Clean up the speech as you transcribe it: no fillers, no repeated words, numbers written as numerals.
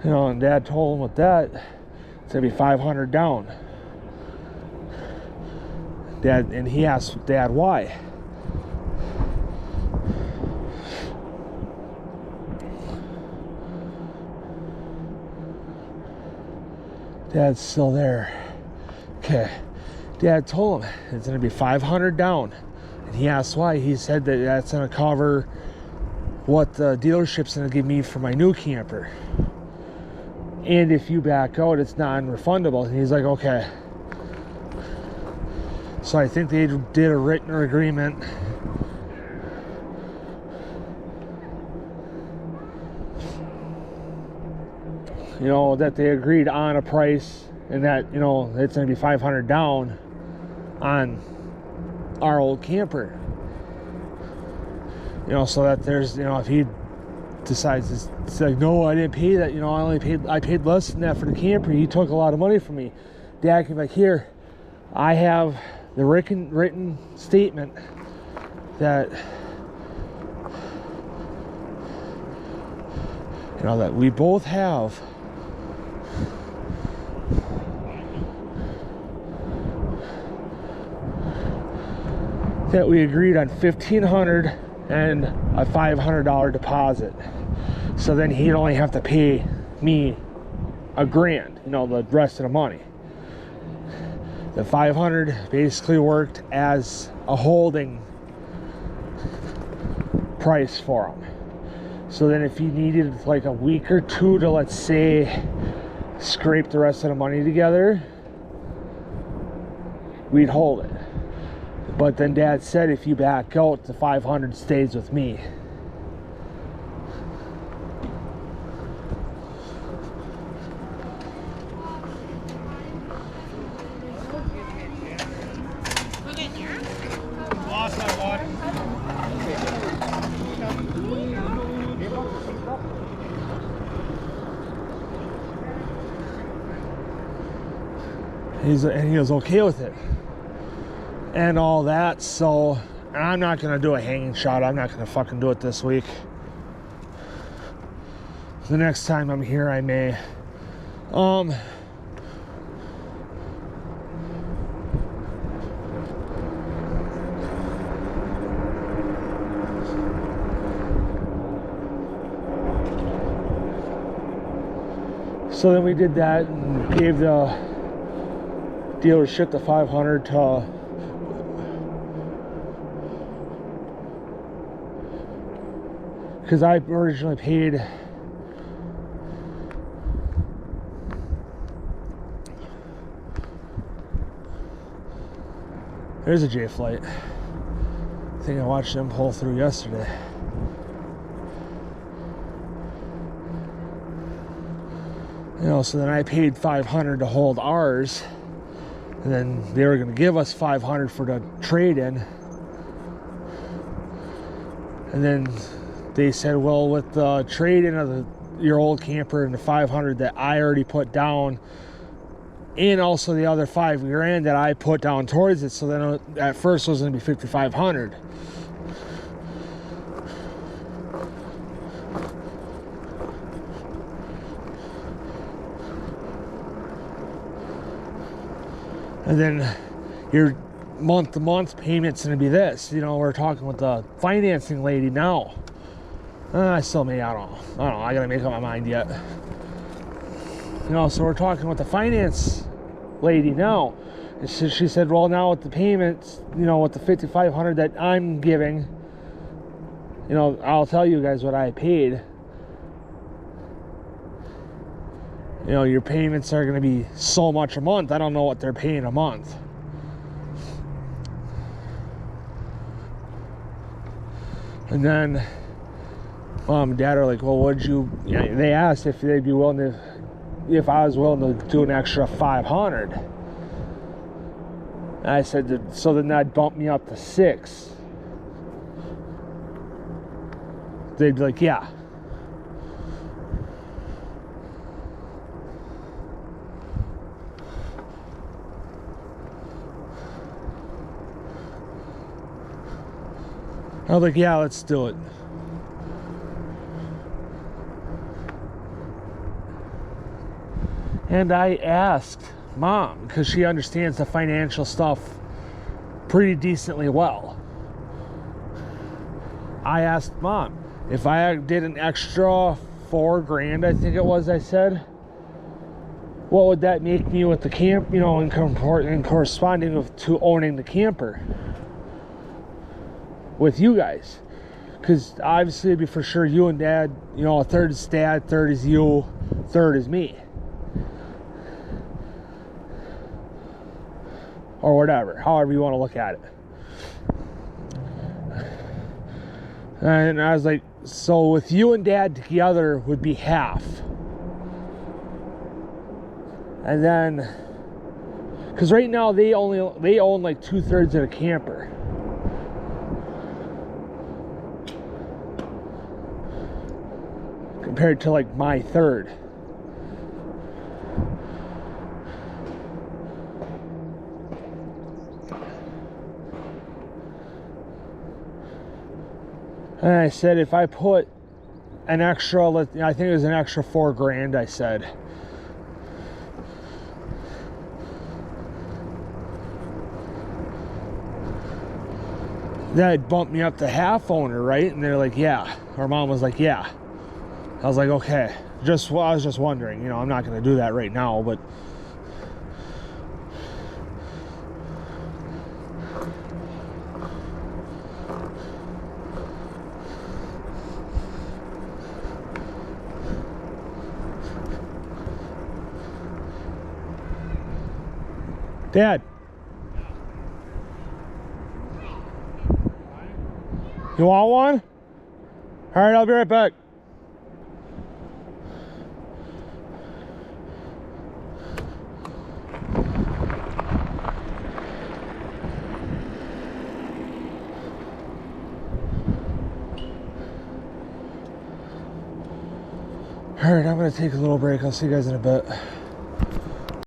You know, and Dad told him with that, it's gonna be 500 down. Dad, and he asked Dad why. Dad's still there. Okay. Dad told him it's gonna be 500 down. And he asked why. He said that that's gonna cover what the dealership's gonna give me for my new camper. And if you back out, it's non-refundable. And he's like, okay. So I think they did a written agreement. You know, that they agreed on a price, and that, you know, it's going to be 500 down on our old camper. You know, so that there's, you know, if he decides it's like, no, I didn't pay that, you know, I paid less than that for the camper. He took a lot of money from me. Dad came back, here, I have the written statement that, you know, that we both have. That we agreed on $1,500 and a $500 deposit. So then he'd only have to pay me $1,000, you know, the rest of the money. The 500 basically worked as a holding price for him. So then if he needed like a week or two to, let's say, scrape the rest of the money together, we'd hold it. But then Dad said if you back out, the 500 stays with me. And he was okay with it and all that. So, and I'm not gonna do a hanging shot. I'm not gonna fucking do it this week. The next time I'm here, I may. So then we did that and gave the dealership the 500 to because I originally paid there's a J flight. I think I watched them pull through yesterday. You know, so then I paid 500 to hold ours, and then they were going to give us 500 for the trade-in. And then they said, well, with the trade-in of your old camper and the 500 that I already put down, and also the other $5,000 that I put down towards it, so then at first it was going to be 5,500. And then your month-to-month payment's going to be this. You know, we're talking with the financing lady now. I still may, I don't know. I got to make up my mind yet. You know, so we're talking with the finance lady now. And she said, well, now with the payments, you know, with the $5,500 that I'm giving, you know, I'll tell you guys what I paid. You know, your payments are going to be so much a month. I don't know what they're paying a month. And then Mom and Dad are like, well, would you, they asked if they'd be willing to, if I was willing to do an extra 500. And I said, so then that'd bump me up to 6. They'd be like, yeah. I was like, yeah, let's do it. And I asked Mom, because she understands the financial stuff pretty decently well. I asked Mom, if I did an extra $4,000, I think it was, I said, what would that make me with the camp, you know, in corresponding to owning the camper with you guys? Because obviously it'd be for sure you and Dad, you know, a third is Dad, third is you, third is me. Or whatever, however you want to look at it. And I was like, so with you and Dad together would be half. And then, because right now they own like 2/3 of the camper. Compared to like my third. And I said, if I put an extra, I think it was an extra $4,000, I said. That'd bump me up to half owner, right? And they're like, yeah. Our Mom was like, yeah. I was like, okay. I was just wondering, you know, I'm not going to do that right now, but Dad, you want one? All right, I'll be right back. All right, I'm gonna take a little break. I'll see you guys in a bit.